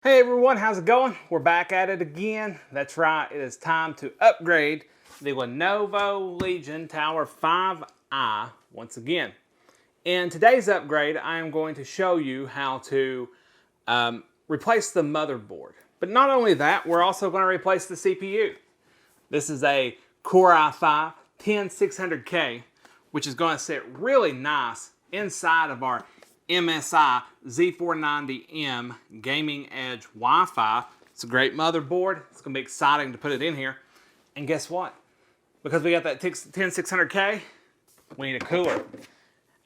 Hey everyone, how's it going? We're back at it again. That's right, it is time to upgrade the Lenovo Legion Tower 5i once again. In today's upgrade, I am going to show you how to replace the motherboard. But not only that, we're also going to replace the CPU. This is a Core i5 10600K, which is going to sit really nice inside of our MSI Z490M Gaming Edge Wi-Fi. It's a great motherboard. It's going to be exciting to put it in here. And guess what? Because we got that 10600K, we need a cooler.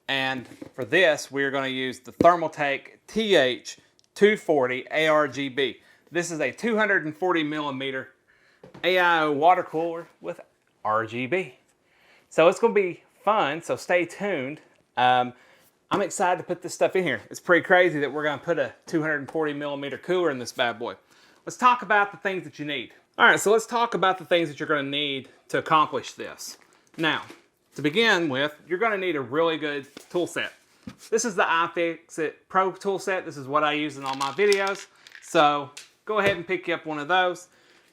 And for this, we're going to use the Thermaltake TH240 ARGB. This is a 240 millimeter AIO water cooler with RGB. So it's going to be fun, so stay tuned. I'm excited to put this stuff in here. It's pretty crazy that we're going to put a 240 millimeter cooler in this bad boy. Let's talk about the things that you need. All right, so let's talk about the things that you're going to need to accomplish this. Now, to begin with, you're going to need a really good tool set. This is the iFixit Pro tool set. This is what I use in all my videos. So go ahead and pick you up one of those.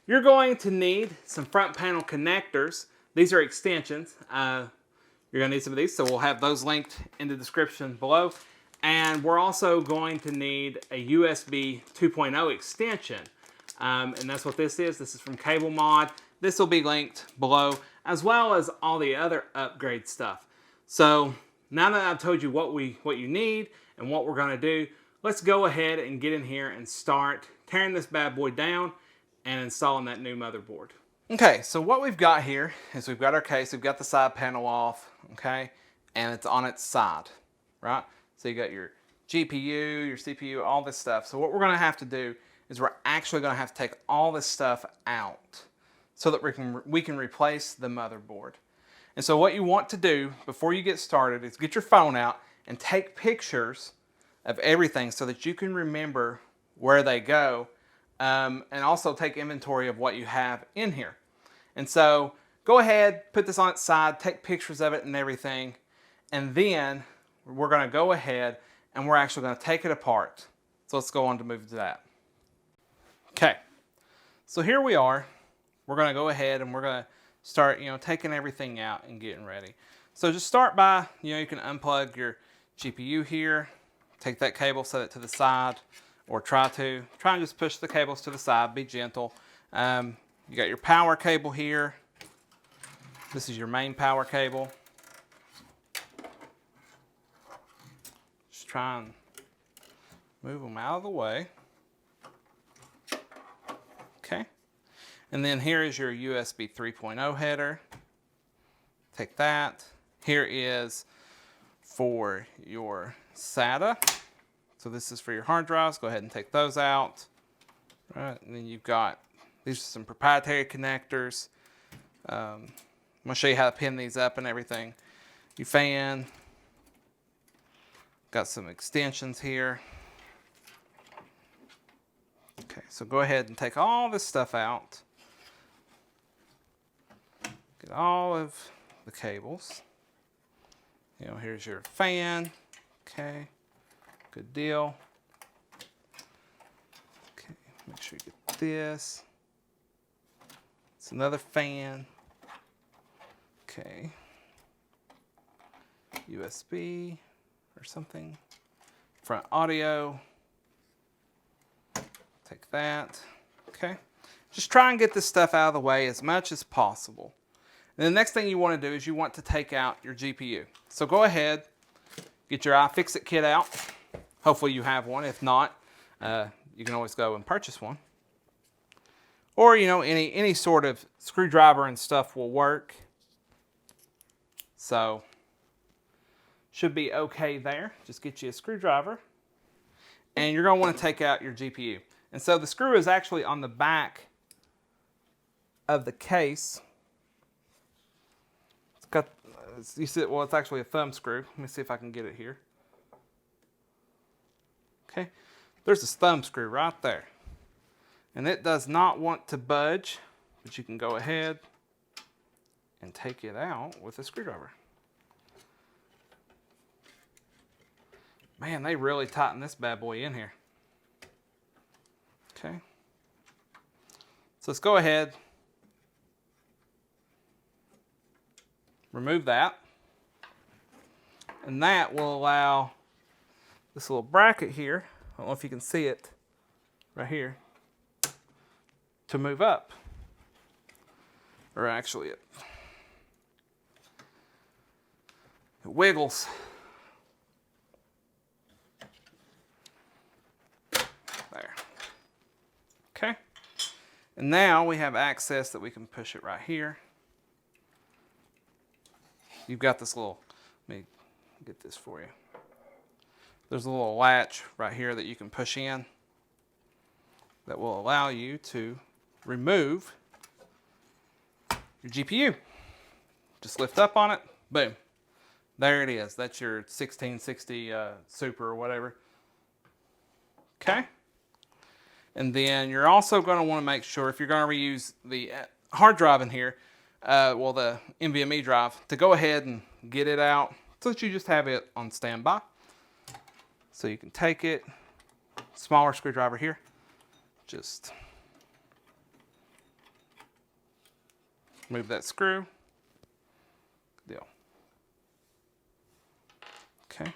You're going to need some front panel connectors. These are extensions. You're going to need some of these, so we'll have those linked in the description below. And we're also going to need a USB 2.0 extension. And that's what this is. This is from Cable Mod. This will be linked below, as well as all the other upgrade stuff. So now that I've told you what you need and what we're going to do, let's go ahead and get in here and start tearing this bad boy down and installing that new motherboard. Okay, so what we've got here is we've got our case, we've got the side panel off, okay, and it's on its side, right? So you got your GPU, your CPU, all this stuff. So what we're going to have to do is we're actually going to have to take all this stuff out so that we can replace the motherboard. And so what you want to do before you get started is get your phone out and take pictures of everything so that you can remember where they go, and also take inventory of what you have in here. And so go ahead, put this on its side, take pictures of it and everything, and then we're going to go ahead and we're actually going to take it apart. So let's go on to move to that. Okay, so here we are. We're going to go ahead and we're going to start, taking everything out and getting ready. So just start by, you can unplug your GPU here, take that cable, set it to the side, or try and just push the cables to the side, be gentle. You got your power cable here. This is your main power cable. Just try and move them out of the way. Okay. And then here is your USB 3.0 header. Take that. Here is for your SATA. So this is for your hard drives. Go ahead and take those out. All right, and then you've got, these are some proprietary connectors. I'm going to show you how to pin these up and everything. Your fan. Got some extensions here. Okay, so go ahead and take all this stuff out. Get all of the cables. Here's your fan. Okay, good deal. Okay, make sure you get this. It's another fan. Okay. USB or something. Front audio. Take that. Okay. Just try and get this stuff out of the way as much as possible. And the next thing you want to do is you want to take out your GPU. So go ahead, get your iFixit kit out. Hopefully you have one. If not, you can always go and purchase one. Or, any sort of screwdriver and stuff will work. So, should be okay there. Just get you a screwdriver. And you're going to want to take out your GPU. And so the screw is actually on the back of the case. It's got, you see, well, it's actually a thumb screw. Let me see if I can get it here. Okay, there's this thumb screw right there. And it does not want to budge, but you can go ahead and take it out with a screwdriver. Man, they really tighten this bad boy in here. Okay. So let's go ahead, remove that. And that will allow this little bracket here, I don't know if you can see it right here, to move up. Or actually it wiggles. There. Okay. And now we have access that we can push it right here. You've got this little, let me get this for you. There's a little latch right here that you can push in that will allow you to remove your GPU. Just lift up on it, boom. There it is. That's your 1660 Super or whatever. Okay. And then you're also going to want to make sure, if you're going to reuse the hard drive in here, well, the NVMe drive, to go ahead and get it out so that you just have it on standby. So you can take it, smaller screwdriver here, just move that screw. Good deal. Okay.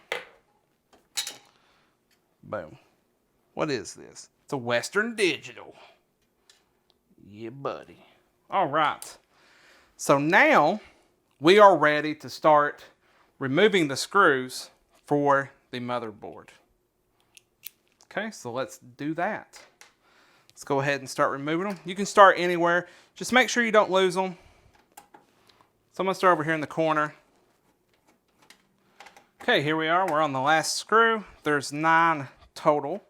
Boom. What is this? It's a Western Digital. Yeah, buddy. All right. So now we are ready to start removing the screws for the motherboard. Okay, so let's do that. Let's go ahead and start removing them. You can start anywhere. Just make sure you don't lose them. So I'm going to start over here in the corner. Okay, here we are. We're on the last screw. There's 9 total.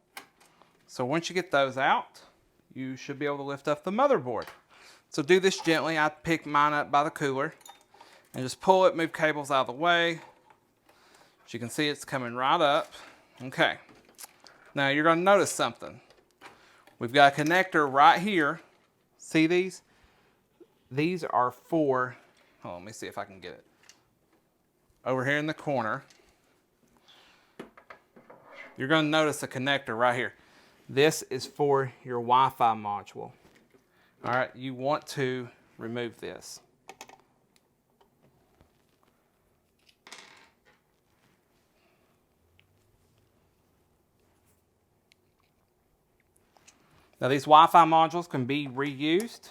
So once you get those out, you should be able to lift up the motherboard. So do this gently. I pick mine up by the cooler and just pull it, move cables out of the way. As you can see, it's coming right up. Okay. Now you're going to notice something. We've got a connector right here. See these? These are for, let me see if I can get it. Over here in the corner, you're going to notice a connector right here. This is for your Wi-Fi module. All right, you want to remove this. Now these Wi-Fi modules can be reused.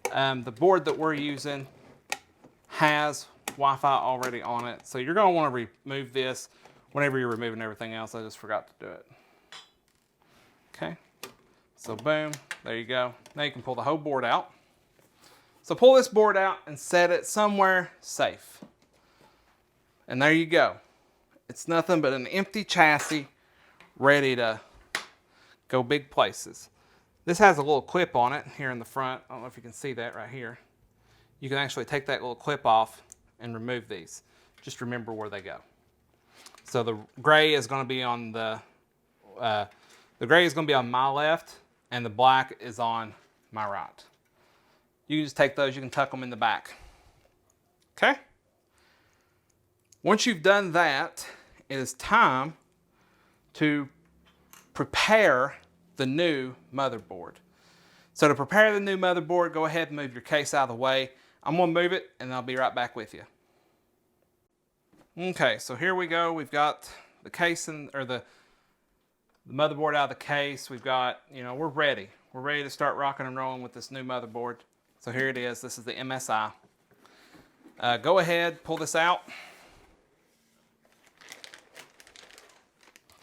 The board that we're using has Wi-Fi already on it, so you're going to want to remove this whenever you're removing everything else. I just forgot to do it. Okay, so boom, there you go. Now you can pull the whole board out. So pull this board out and set it somewhere safe. And there you go. It's nothing but an empty chassis ready to go big places. This has a little clip on it here in the front. I don't know if you can see that right here. You can actually take that little clip off and remove these. Just remember where they go. So the gray is going to be on the gray is going to be on my left, and the black is on my right. You can just take those, you can tuck them in the back. Okay? Once you've done that, it is time to prepare the new motherboard. So to prepare the new motherboard, go ahead and move your case out of the way. I'm going to move it, and I'll be right back with you. Okay, so here we go. We've got the case or the motherboard out of the case. We've got, we're ready. We're ready to start rocking and rolling with this new motherboard. So here it is. This is the MSI. Go ahead, pull this out.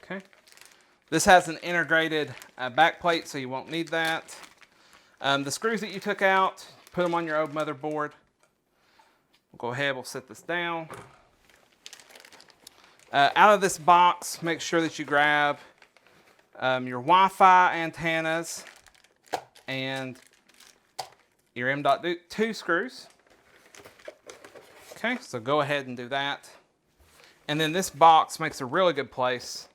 Okay. This has an integrated back plate, so you won't need that. The screws that you took out, put them on your old motherboard. We'll go ahead, we'll set this down. Out of this box, make sure that you grab your Wi-Fi antennas and your M.2 screws. Okay, so go ahead and do that. And then this box makes a really good place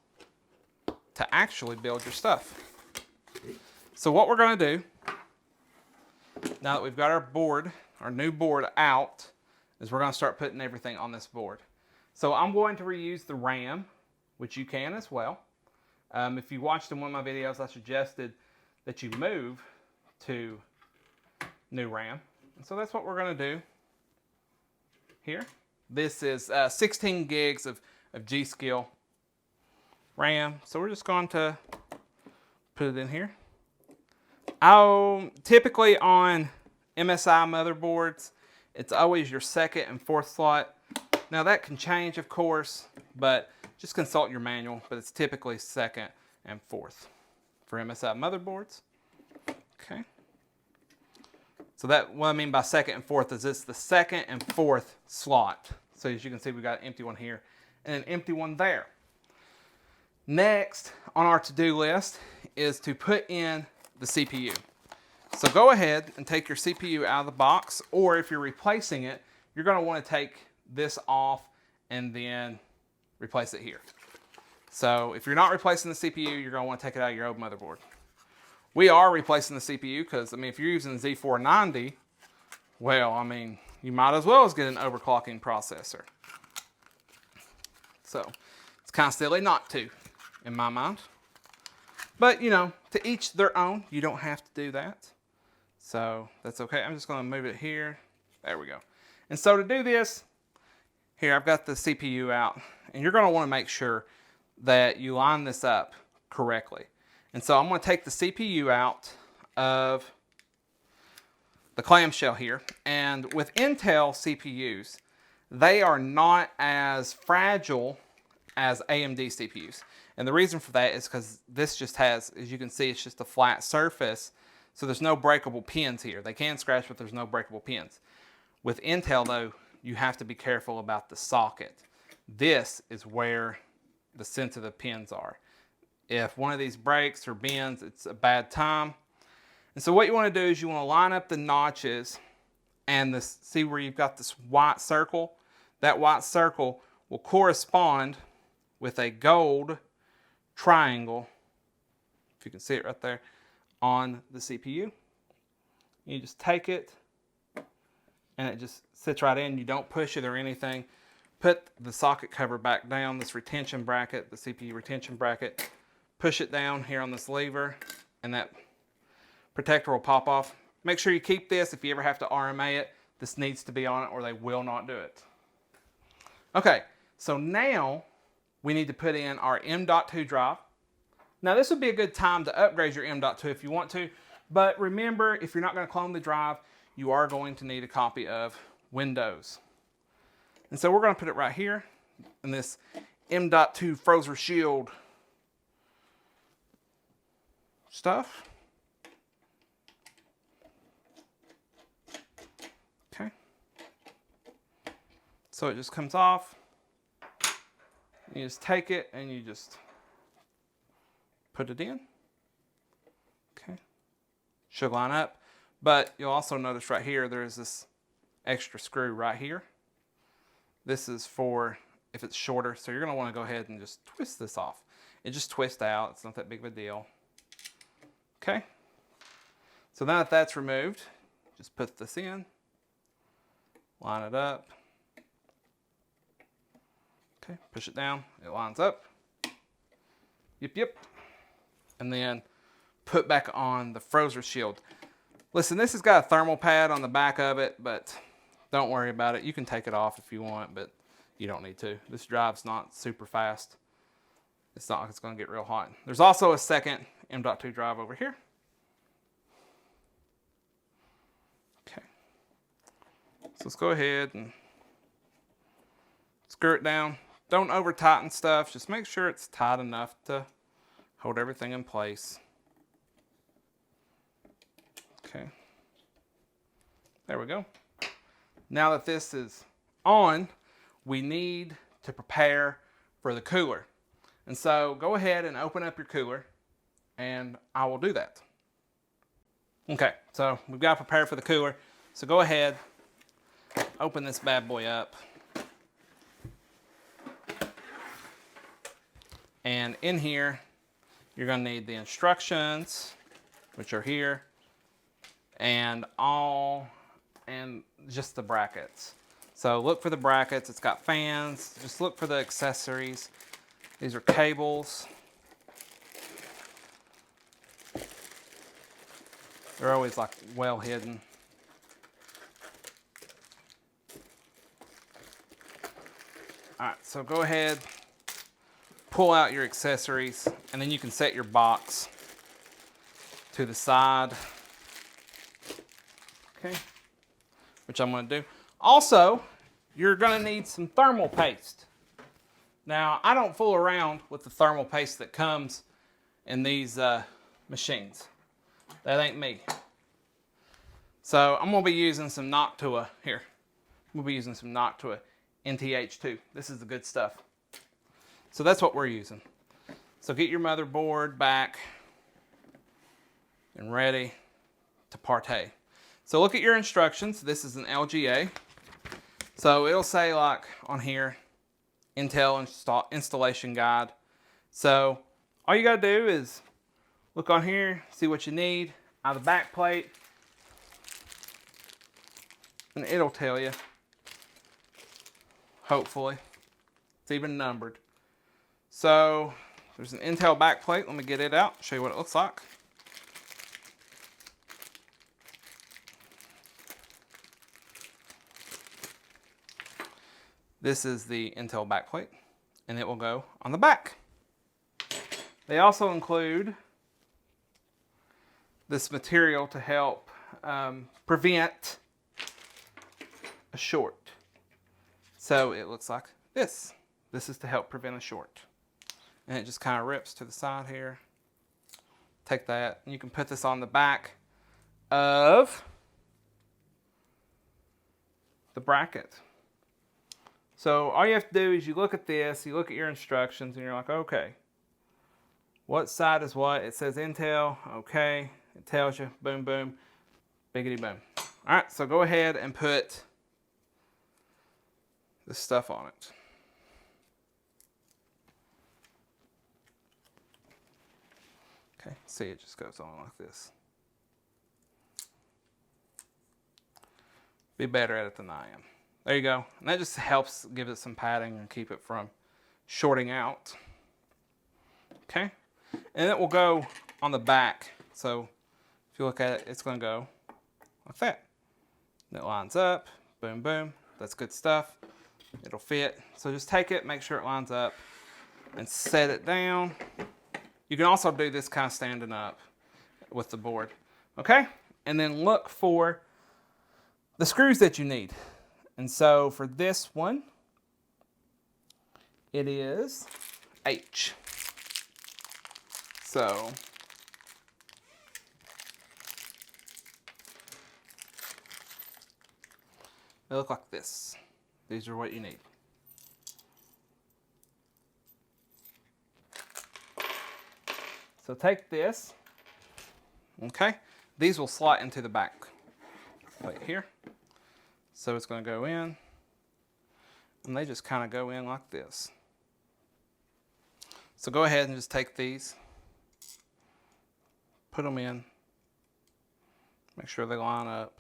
to actually build your stuff. So what we're going to do, now that we've got our board, our new board out, is we're going to start putting everything on this board. So I'm going to reuse the RAM, which you can as well. If you watched in one of my videos, I suggested that you move to new RAM. And so that's what we're going to do here. This is 16 gigs of G-Skill RAM. So we're just going to put it in here. Typically on MSI motherboards, it's always your second and fourth slot. Now that can change, of course, but just consult your manual, but it's typically second and fourth for MSI motherboards. Okay. So that, what I mean by second and fourth is it's the second and fourth slot. So as you can see, we've got an empty one here and an empty one there. Next on our to-do list is to put in the CPU. So go ahead and take your CPU out of the box, or if you're replacing it, you're going to want to take this off and then replace it here. So if you're not replacing the CPU, you're going to want to take it out of your old motherboard. We are replacing the CPU because, I mean, if you're using the Z490, well, I mean, you might as well get an overclocking processor. So it's kind of silly not to, in my mind. But, you know, to each their own. You don't have to do that. So that's okay. I'm just going to move it here. There we go. And so to do this, here I've got the CPU out. And you're going to want to make sure that you line this up correctly. And so I'm going to take the CPU out of the clamshell here. And with Intel CPUs, they are not as fragile as AMD CPUs. And the reason for that is because this just has, as you can see, it's just a flat surface. So there's no breakable pins here. They can scratch, but there's no breakable pins. With Intel, though, you have to be careful about the socket. This is where the sensitive pins are. If one of these breaks or bends, it's a bad time. And so what you want to do is you want to line up the notches and this, see where you've got this white circle? That white circle will correspond with a gold triangle, if you can see it right there, on the CPU. You just take it and it just sits right in. You don't push it or anything. Put the socket cover back down, this retention bracket, the CPU retention bracket. Push it down here on this lever and that protector will pop off. Make sure you keep this. If you ever have to RMA it, this needs to be on it or they will not do it. Okay, so now we need to put in our M.2 drive. Now this would be a good time to upgrade your M.2 if you want to, but remember, if you're not going to clone the drive, you are going to need a copy of Windows. And so we're going to put it right here in this M.2 Frozen Shield stuff. Okay. So it just comes off. You just take it and you just put it in. Okay. Should line up. But you'll also notice right here there's this extra screw right here. This is for if it's shorter. So you're going to want to go ahead and just twist this off. It just twists out. It's not that big of a deal. Okay. So now that that's removed, just put this in. Line it up. Okay, push it down, it lines up. Yep, yep. And then put back on the Frozen Shield. Listen, this has got a thermal pad on the back of it, but don't worry about it. You can take it off if you want, but you don't need to. This drive's not super fast. It's not like it's going to get real hot. There's also a second M.2 drive over here. Okay. So let's go ahead and screw it down. Don't over tighten stuff. Just make sure it's tight enough to hold everything in place. Okay. There we go. Now that this is on, we need to prepare for the cooler. And so go ahead and open up your cooler and I will do that. Okay, so we've got to prepare for the cooler. So go ahead, open this bad boy up. And in here, you're going to need the instructions, which are here, and just the brackets. So look for the brackets. It's got fans. Just look for the accessories. These are cables. They're always like well hidden. All right, so go ahead, pull out your accessories, and then you can set your box to the side. Okay, which I'm going to do. Also, you're going to need some thermal paste. Now, I don't fool around with the thermal paste that comes in these machines. That ain't me. So I'm going to be using some Noctua here. I'm going to be using some Noctua NTH2. This is the good stuff. So that's what we're using. So get your motherboard back and ready to partay. So look at your instructions. This is an LGA. So it'll say like on here, Intel installation guide. So all you gotta do is look on here, see what you need out of the back plate, and it'll tell you. Hopefully, it's even numbered. So there's an Intel back plate. Let me get it out, show you what it looks like. This is the Intel backplate, and it will go on the back. They also include this material to help prevent a short. So it looks like this. This is to help prevent a short. And it just kind of rips to the side here. Take that, and you can put this on the back of the bracket. So all you have to do is you look at this, you look at your instructions, and you're like, okay, what side is what? It says Intel, okay. It tells you, boom, boom, biggity boom. All right, so go ahead and put this stuff on it. Okay, see, it just goes on like this. Be better at it than I am. There you go. And that just helps give it some padding and keep it from shorting out. Okay. And it will go on the back. So if you look at it, it's going to go like that. And it lines up. Boom, boom. That's good stuff. It'll fit. So just take it, make sure it lines up, and set it down. You can also do this kind of standing up with the board. Okay? And then look for the screws that you need. And so for this one, it is H. So they look like this. These are what you need. So take this, okay? These will slot into the back right here. So it's going to go in, and they just kind of go in like this. So go ahead and just take these, put them in, make sure they line up.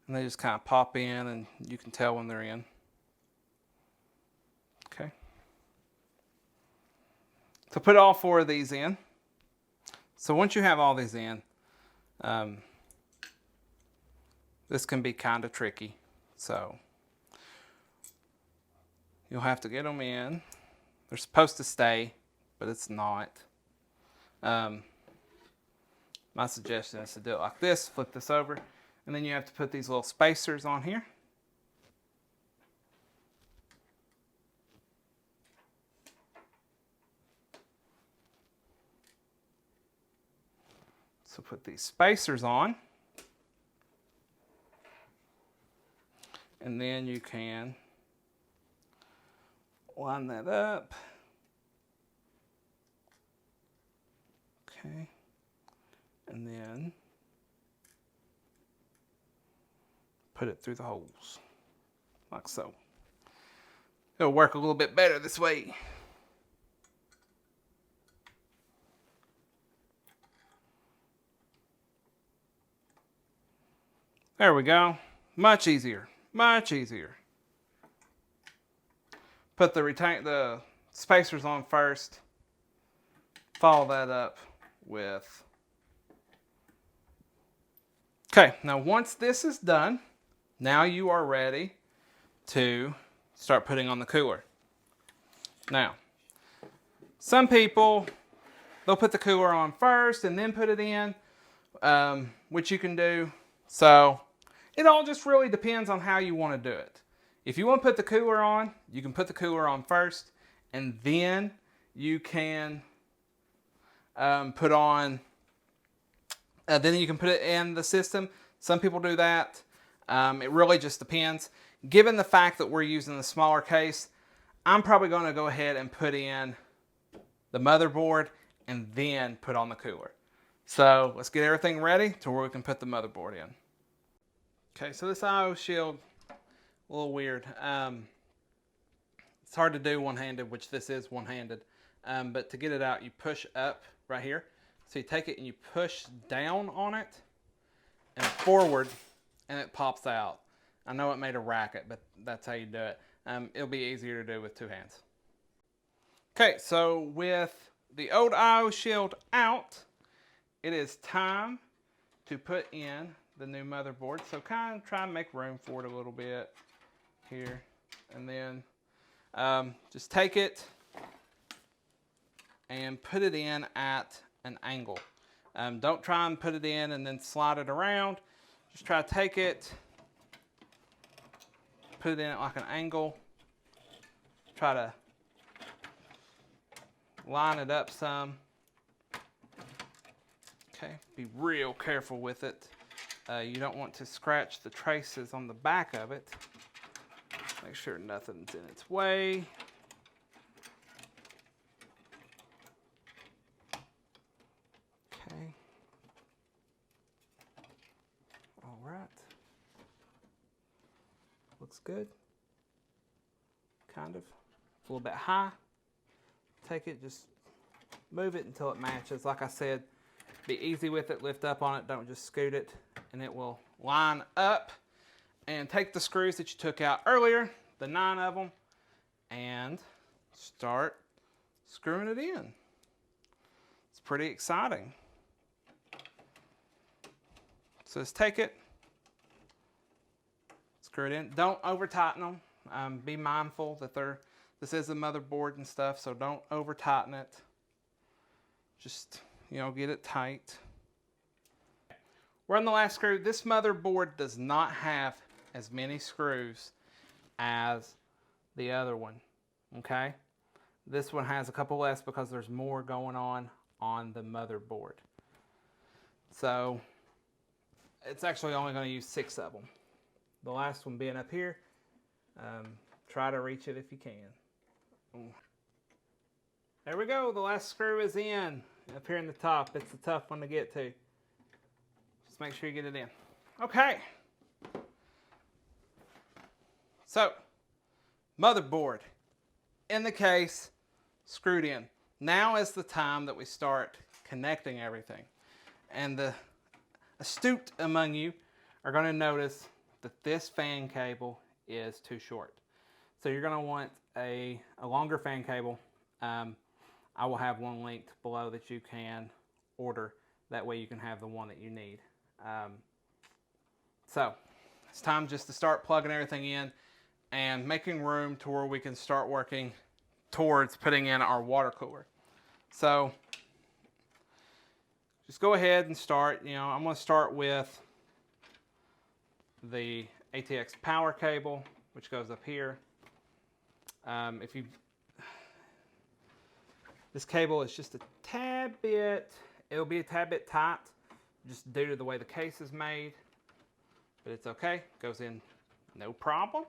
And they just kind of pop in, and you can tell when they're in. Okay. So put all four of these in. So once you have all these in, this can be kind of tricky. So you'll have to get them in. They're supposed to stay, but it's not. My suggestion is to do it like this, flip this over, and then you have to put these little spacers on here. So put these spacers on, and then you can line that up. Okay, and then put it through the holes, like so. It'll work a little bit better this way. There we go. Much easier. Much easier. Put the spacers on first. Follow that up with... Okay, now once this is done, now you are ready to start putting on the cooler. Now, some people, they'll put the cooler on first and then put it in, which you can do. So it all just really depends on how you want to do it. If you want to put the cooler on, you can put the cooler on first, and then you can put it in the system. Some people do that. It really just depends. Given the fact that we're using the smaller case, I'm probably going to go ahead and put in the motherboard and then put on the cooler. So let's get everything ready to where we can put the motherboard in. Okay, so this I/O shield, a little weird. It's hard to do one-handed, which this is one-handed. But to get it out, you push up right here. So you take it and you push down on it and forward, and it pops out. I know it made a racket, but that's how you do it. It'll be easier to do with two hands. Okay, so with the old I/O shield out, it is time to put in the new motherboard. So kind of try and make room for it a little bit here. And then just take it and put it in at an angle. Don't try and put it in and then slide it around. Just try to take it, put it in at like an angle. Try to line it up some. Okay, be real careful with it. You don't want to scratch the traces on the back of it. Make sure nothing's in its way. Okay. All right. Looks good. Kind of. A little bit high. Take it, just move it until it matches. Like I said, be easy with it, lift up on it, don't just scoot it, and it will line up. And take the screws that you took out earlier, the 9 of them, and start screwing it in. It's pretty exciting. So just take it, screw it in. Don't over tighten them. Be mindful that this is a motherboard and stuff, so don't over tighten it. Just, get it tight. We're on the last screw. This motherboard does not have as many screws as the other one, okay? This one has a couple less because there's more going on the motherboard. So it's actually only going to use 6 of them. The last one being up here. Try to reach it if you can. There we go. The last screw is in up here in the top. It's a tough one to get to. Just make sure you get it in. Okay. So, motherboard in the case, screwed in. Now is the time that we start connecting everything. And the astute among you are going to notice that this fan cable is too short. So you're going to want a longer fan cable. I will have one linked below that you can order. That way you can have the one that you need. So it's time just to start plugging everything in and making room to where we can start working towards putting in our water cooler. So just go ahead and start. I'm going to start with the ATX power cable, which goes up here. This cable is just a tad bit, it'll be a tad bit tight just due to the way the case is made, but it's okay, goes in no problem.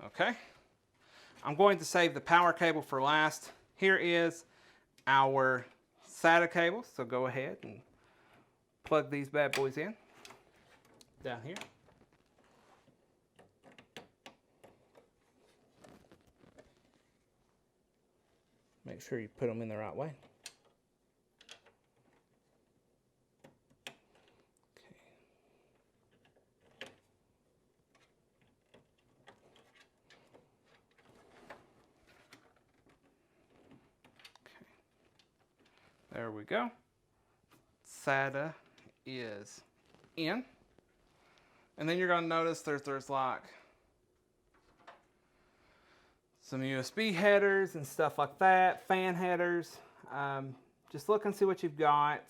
Okay, I'm going to save the power cable for last. Here is our SATA cable, so go ahead and plug these bad boys in down here. Make sure you put them in the right way. There we go. SATA is in. And then you're going to notice there's like some USB headers and stuff like that, fan headers. Just look and see what you've got.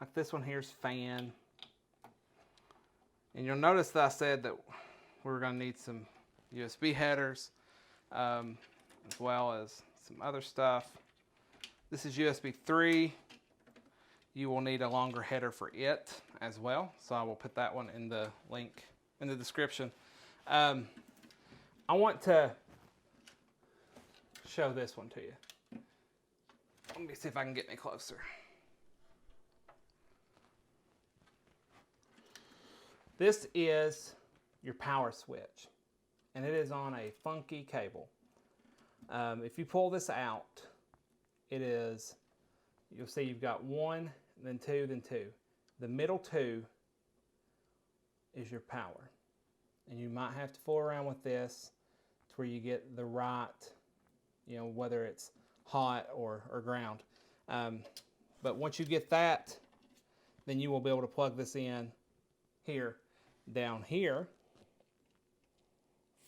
Like this one here's fan. And you'll notice that I said that we're going to need some USB headers, as well as some other stuff. This is USB 3. You will need a longer header for it as well. So I will put that one in the link in the description. I want to show this one to you. Let me see if I can get any closer. This is your power switch, and it is on a funky cable. If you pull this out, you'll see you've got 1, then 2, then 2. The middle 2 is your power. And you might have to fool around with this to where you get the right, whether it's hot or ground. But once you get that, then you will be able to plug this in here, down here,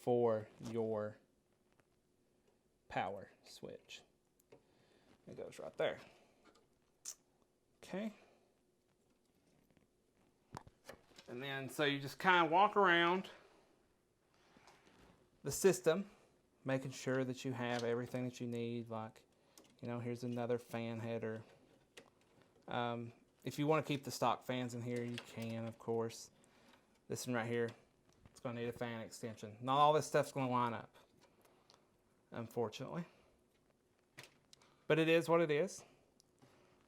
for your power switch. It goes right there. Okay. And then, so you just kind of walk around the system, making sure that you have everything that you need. Like, here's another fan header. If you want to keep the stock fans in here, you can, of course. This one right here, it's going to need a fan extension. Not all this stuff's going to line up, unfortunately. But it is what it is.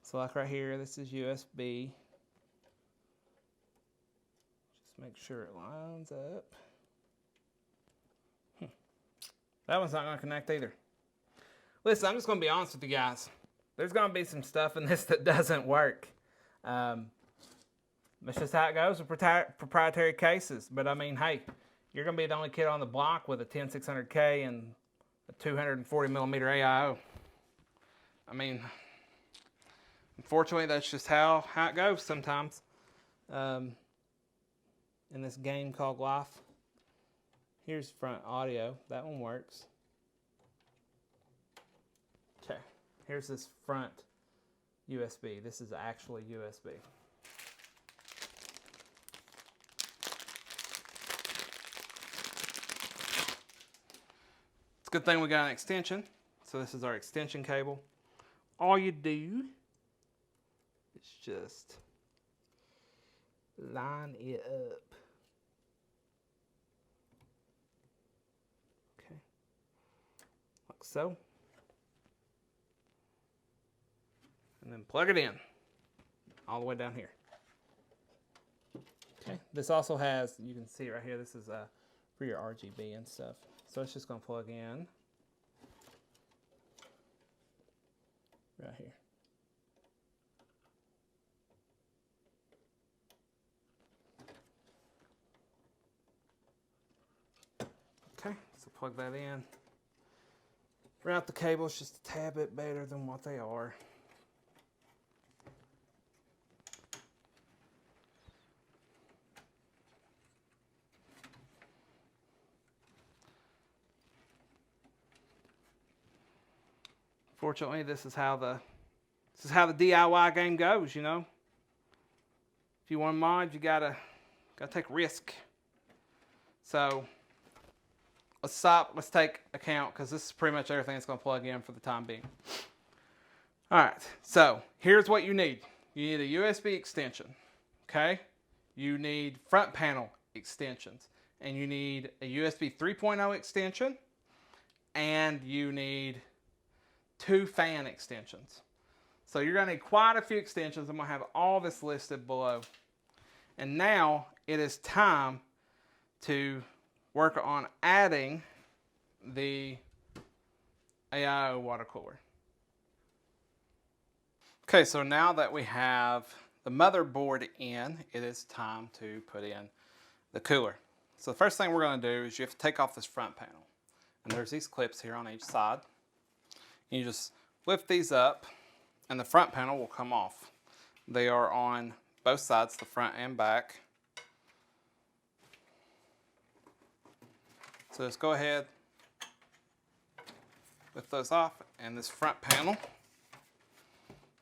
So like right here, this is USB. Just make sure it lines up. That one's not going to connect either. Listen, I'm just going to be honest with you guys. There's going to be some stuff in this that doesn't work. That's just how it goes with proprietary cases. But I mean, hey, you're going to be the only kid on the block with a 10600K and a 240mm AIO. I mean, unfortunately, that's just how it goes sometimes. In this game called life. Here's front audio. That one works. Okay. Here's this front USB. This is actually USB. It's a good thing we got an extension. So this is our extension cable. All you do is just line it up. Okay. Like so. And then plug it in all the way down here. Okay. This also has, you can see right here, this is for your RGB and stuff. So it's just going to plug in right here. Okay, so plug that in. Route the cables just a tad bit better than what they are. Fortunately, this is how the DIY game goes, you know. If you want to mod, you gotta take a risk. So let's stop. Let's take account, because this is pretty much everything that's going to plug in for the time being. All right. So here's what you need. You need a USB extension. Okay. You need front panel extensions, and you need a USB 3.0 extension, and you need 2 fan extensions. So you're going to need quite a few extensions. I'm going to have all this listed below. And now it is time to work on adding the AIO water cooler. Okay, so now that we have the motherboard in, it is time to put in the cooler. So the first thing we're going to do is you have to take off this front panel. And there's these clips here on each side. You just lift these up and the front panel will come off. They are on both sides, the front and back. So let's go ahead, lift those off, and this front panel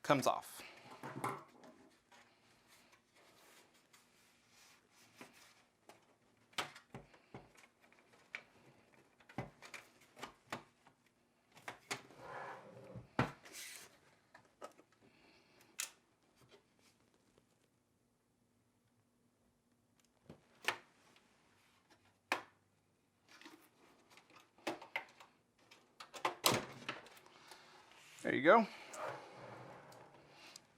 comes off. There you go.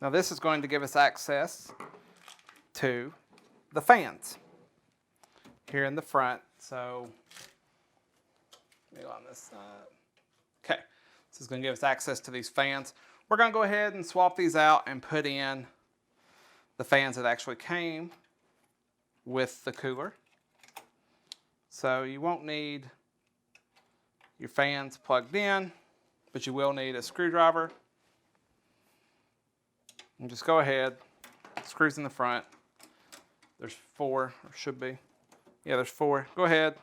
Now this is going to give us access to the fans here in the front. So, maybe on this side. Okay, this is going to give us access to these fans. We're going to go ahead and swap these out and put in the fans that actually came with the cooler. So you won't need your fans plugged in, but you will need a screwdriver. And just go ahead, screws in the front. There's 4, or should be. Yeah, there's 4. Go ahead,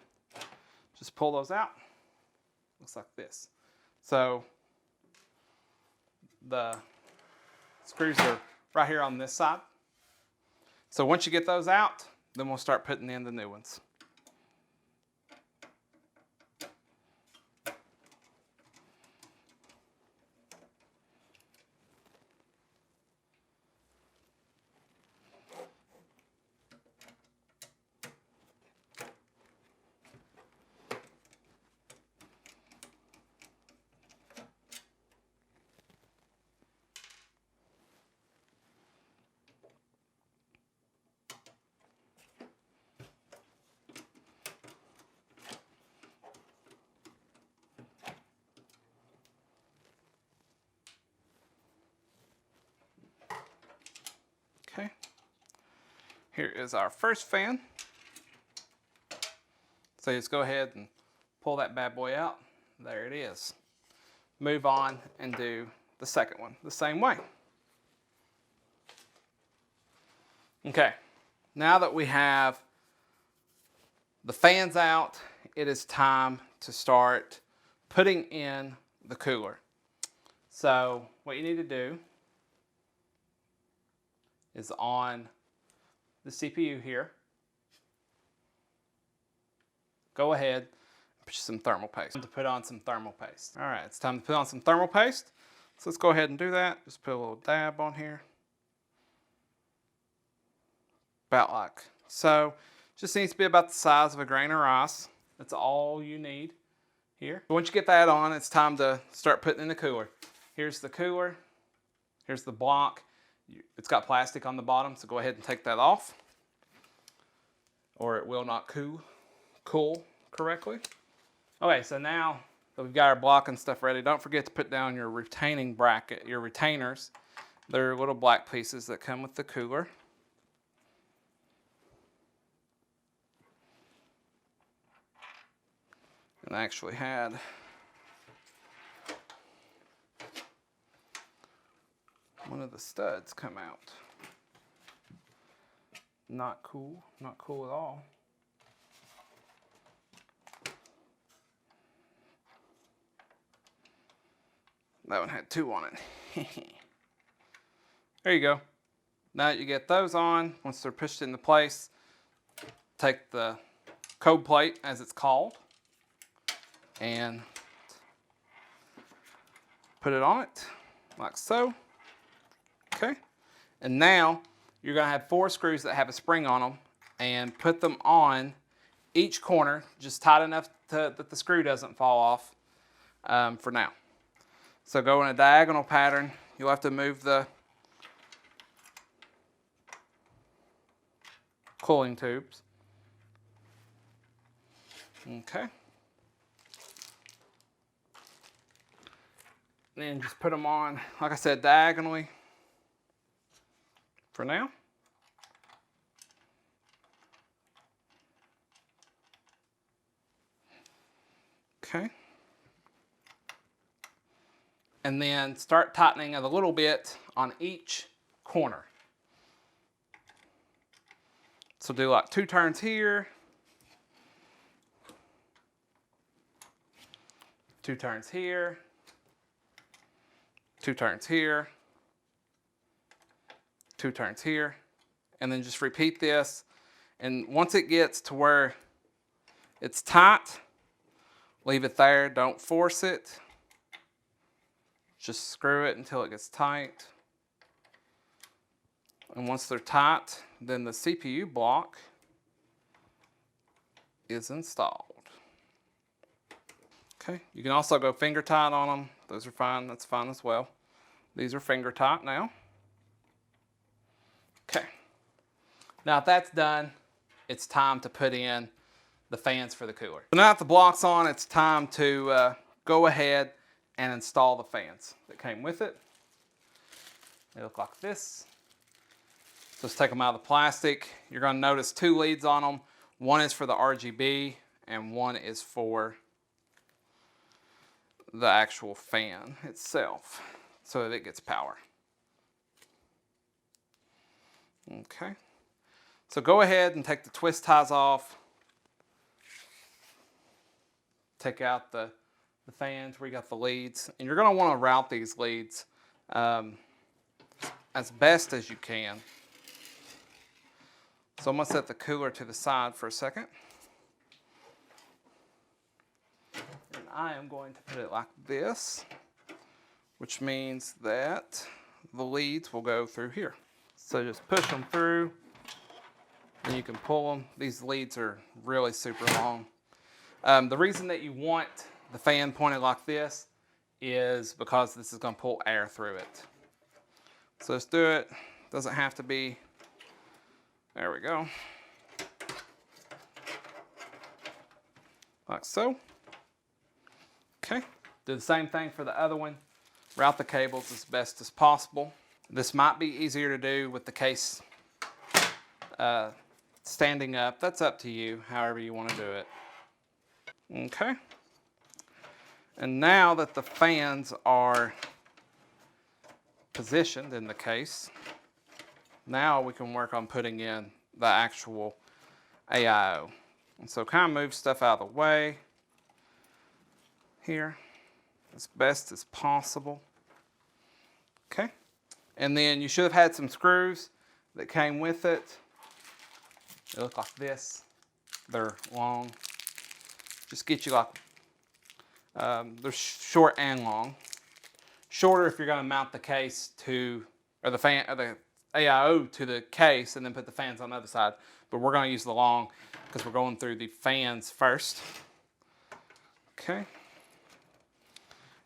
just pull those out. Looks like this. So the screws are right here on this side. So once you get those out, then we'll start putting in the new ones. Okay, here is our first fan. So just go ahead and pull that bad boy out. There it is. Move on and do the second one the same way. Okay, now that we have the fans out, it is time to start putting in the cooler. So what you need to do is on the CPU here, go ahead and put some thermal paste. To put on some thermal paste. All right, it's time to put on some thermal paste. So let's go ahead and do that. Just put a little dab on here. About like so. Just needs to be about the size of a grain of rice. That's all you need here. Once you get that on, it's time to start putting in the cooler. Here's the cooler. Here's the block. It's got plastic on the bottom, so go ahead and take that off, or it will not cool correctly. Okay, so now that we've got our block and stuff ready, don't forget to put down your retaining bracket, your retainers. They're little black pieces that come with the cooler. And I actually had one of the studs come out. Not cool at all. That one had 2 on it. There you go. Now that you get those on, once they're pushed into place, take the code plate, as it's called, and put it on it, like so. Okay, and now you're gonna have 4 screws that have a spring on them, and put them on each corner, just tight enough that the screw doesn't fall off for now. So go in a diagonal pattern. You'll have to move the cooling tubes. Okay. Then just put them on, like I said, diagonally for now. Okay. and then start tightening it a little bit on each corner. So do like 2 turns here, 2 turns here, 2 turns here, 2 turns here, and then just repeat this. And once it gets to where it's tight, leave it there, don't force it. Just screw it until it gets tight. And once they're tight, then the CPU block is installed. Okay, you can also go finger tight on them. Those are fine, that's fine as well. These are finger tight now. Okay, now if that's done, it's time to put in the fans for the cooler. So now that the block's on, it's time to go ahead and install the fans that came with it. They look like this. So let's take them out of the plastic. You're going to notice 2 leads on them. One is for the RGB and one is for the actual fan itself so that it gets power. Okay. So go ahead and take the twist ties off. Take out the fans where you got the leads. And you're going to want to route these leads as best as you can. So I'm going to set the cooler to the side for a second. And I am going to put it like this, which means that the leads will go through here. So just push them through and you can pull them. These leads are really super long. The reason that you want the fan pointed like this is because this is going to pull air through it. So let's do it. Doesn't have to be. There we go. Like so. Okay. Do the same thing for the other one. Route the cables as best as possible. This might be easier to do with the case standing up. That's up to you, however you want to do it. Okay. And now that the fans are positioned in the case, now we can work on putting in the actual AIO. And so kind of move stuff out of the way here as best as possible. Okay. And then you should have had some screws that came with it. They look like this. They're long. Just get you like, they're short and long. Shorter if you're going to mount the case to, or the fan, or the AIO to the case and then put the fans on the other side. But we're going to use the long because we're going through the fans first. Okay.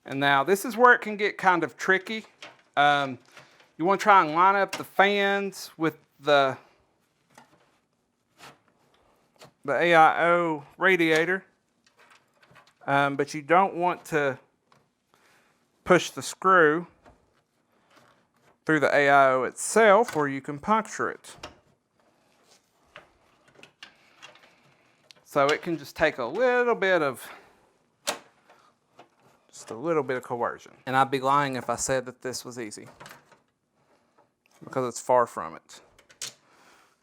And now this is where it can get kind of tricky. You want to try and line up the fans with the AIO radiator. But you don't want to push the screw through the AIO itself or you can puncture it. So it can just take a little bit of coercion. And I'd be lying if I said that this was easy, because it's far from it.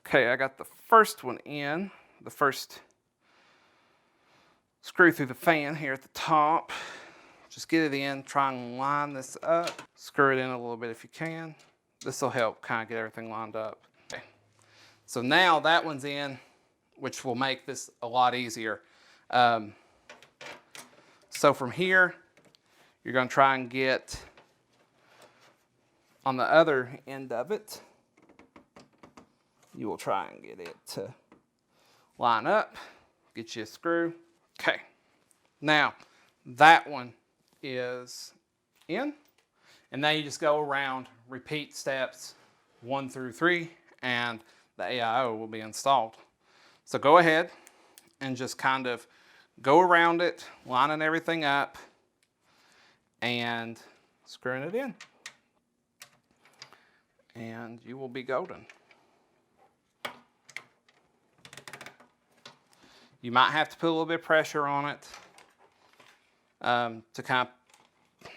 Okay, I got the first one in, the first screw through the fan here at the top. Just get it in, try and line this up. Screw it in a little bit if you can. This will help kind of get everything lined up. Okay. So now that one's in, which will make this a lot easier. So from here, you're going to try and get on the other end of it. You will try and get it to line up. Get you a screw. Okay. Now, that one is in. And now you just go around, repeat steps 1 through 3, and the AIO will be installed. So go ahead and just kind of go around it, lining everything up, and screwing it in. And you will be golden. You might have to put a little bit of pressure on it to kind of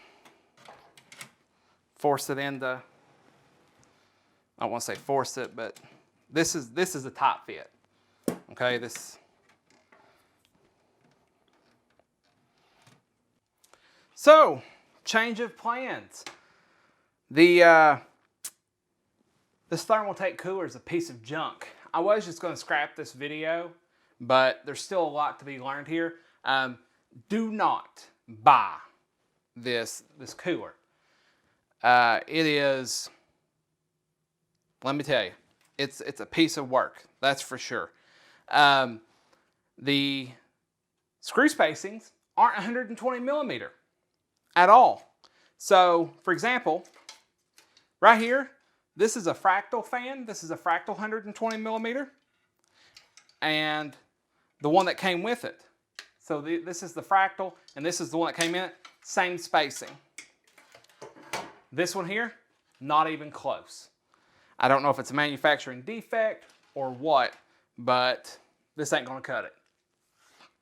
force it into, I don't want to say force it, but this is a tight fit. Okay, this. So, change of plans. This Thermaltake cooler is a piece of junk. I was just going to scrap this video, but there's still a lot to be learned here. Do not buy this cooler. It is, let me tell you, it's a piece of work, that's for sure. The screw spacings aren't 120 millimeter at all. So, for example, right here, this is a fractal fan. This is a fractal 120 millimeter, and the one that came with it. So this is the fractal, and this is the one that came in it. Same spacing. This one here, not even close. I don't know if it's a manufacturing defect or what, but this ain't gonna cut it.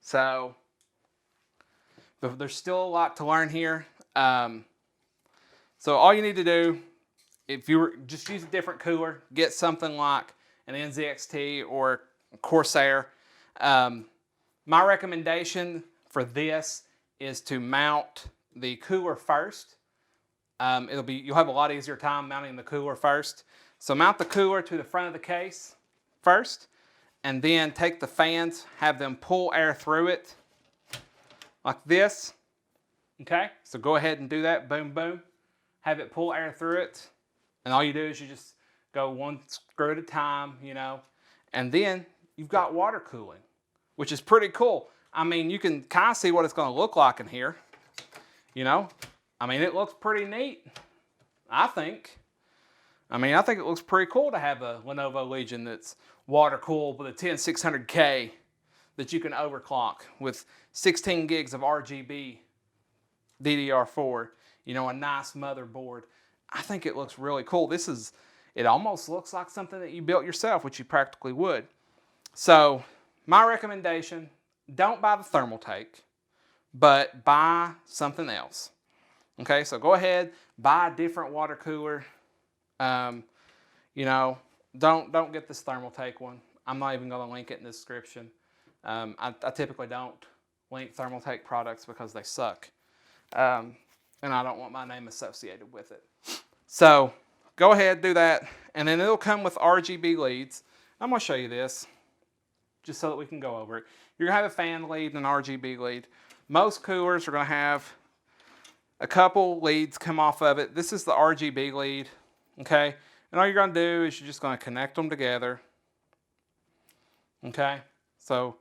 So, but there's still a lot to learn here. So all you need to do, if you were just use a different cooler, get something like an NZXT or Corsair. My recommendation for this is to mount the cooler first. You'll have a lot easier time mounting the cooler first. So mount the cooler to the front of the case first, and then take the fans, have them pull air through it like this. Okay, so go ahead and do that. Boom, boom. Have it pull air through it. And all you do is you just go one screw at a time, you know, and then you've got water cooling, which is pretty cool. I mean, you can kind of see what it's going to look like in here, you know. I mean, it looks pretty neat, I think. I mean, I think it looks pretty cool to have a Lenovo Legion that's water cooled with a 10600K that you can overclock with 16 gigs of RGB DDR4, you know, a nice motherboard. I think it looks really cool. It almost looks like something that you built yourself, which you practically would. So, my recommendation, don't buy the Thermaltake, but buy something else. Okay, so go ahead, buy a different water cooler. You know, don't get this Thermaltake one. I'm not even going to link it in the description. I typically don't link Thermaltake products because they suck. And I don't want my name associated with it. So go ahead, do that, and then it'll come with RGB leads. I'm going to show you this just so that we can go over it. You're going to have a fan lead and an RGB lead. Most coolers are going to have a couple leads come off of it. This is the RGB lead, okay? And all you're going to do is you're just going to connect them together, okay? So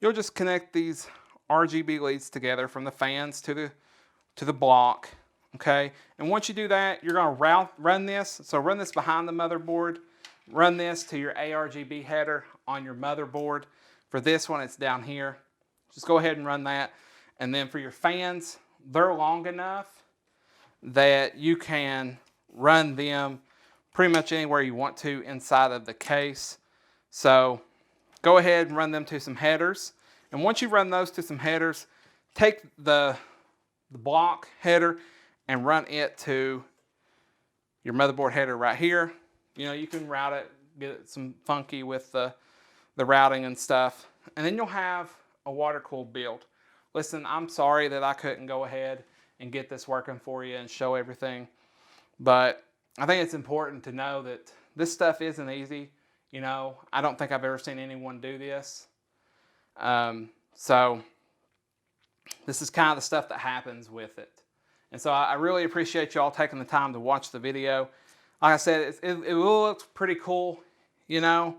you'll just connect these RGB leads together from the fans to the block, okay? And once you do that, you're going to run this. So run this behind the motherboard. Run this to your ARGB header on your motherboard. For this one, it's down here. Just go ahead and run that. And then for your fans, they're long enough that you can run them pretty much anywhere you want to inside of the case. So go ahead and run them to some headers. And once you run those to some headers, take the block header and run it to your motherboard header right here. You know, you can route it, get it some funky with the routing and stuff. And then you'll have a water-cooled build. Listen, I'm sorry that I couldn't go ahead and get this working for you and show everything. But I think it's important to know that this stuff isn't easy. You know, I don't think I've ever seen anyone do this. So this is kind of the stuff that happens with it. And so I really appreciate y'all taking the time to watch the video. Like I said, it looks pretty cool, you know.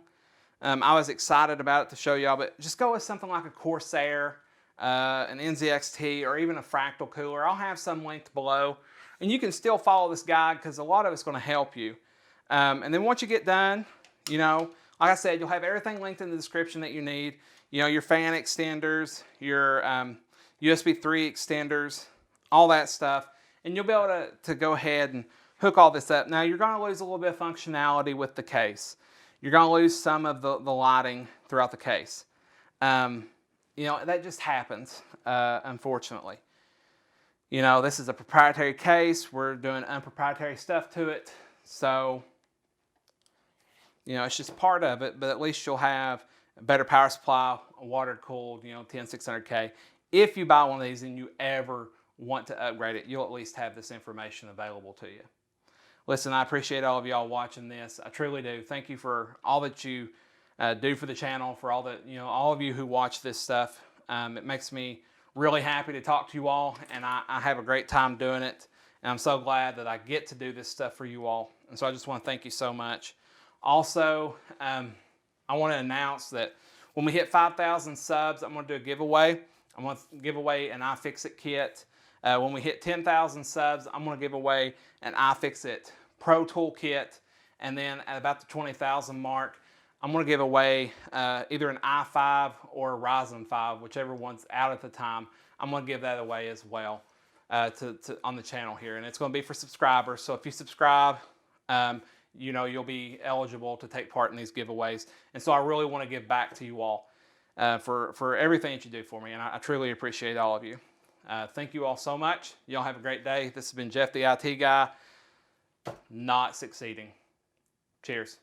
I was excited about it to show y'all, but just go with something like a Corsair, an NZXT, or even a fractal cooler. I'll have some linked below. And you can still follow this guide because a lot of it's going to help you. And then once you get done, you know, like I said, you'll have everything linked in the description that you need. You know, your fan extenders, your USB 3 extenders, all that stuff. And you'll be able to go ahead and hook all this up. Now, you're going to lose a little bit of functionality with the case. You're going to lose some of the lighting throughout the case. You know, that just happens, unfortunately. You know, this is a proprietary case. We're doing unproprietary stuff to it. So, you know, it's just part of it, but at least you'll have a better power supply, a water-cooled, you know, 10600K. If you buy one of these and you ever want to upgrade it, you'll at least have this information available to you. Listen, I appreciate all of y'all watching this. I truly do. Thank you for all that you do for the channel, for all that, you know, all of you who watch this stuff. It makes me really happy to talk to you all, and I have a great time doing it. And I'm so glad that I get to do this stuff for you all. And so I just want to thank you so much. Also, I want to announce that when we hit 5,000 subs, I'm going to do a giveaway. I'm going to give away an iFixit kit. When we hit 10,000 subs, I'm going to give away an iFixit Pro Tool kit. And then at about the 20,000 mark, I'm going to give away either an i5 or a Ryzen 5, whichever one's out at the time. I'm going to give that away as well on the channel here. And it's going to be for subscribers. So if you subscribe, you know, you'll be eligible to take part in these giveaways. And so I really want to give back to you all for everything that you do for me. And I truly appreciate all of you. Thank you all so much. Y'all have a great day. This has been Jeff the IT Guy, not succeeding. Cheers.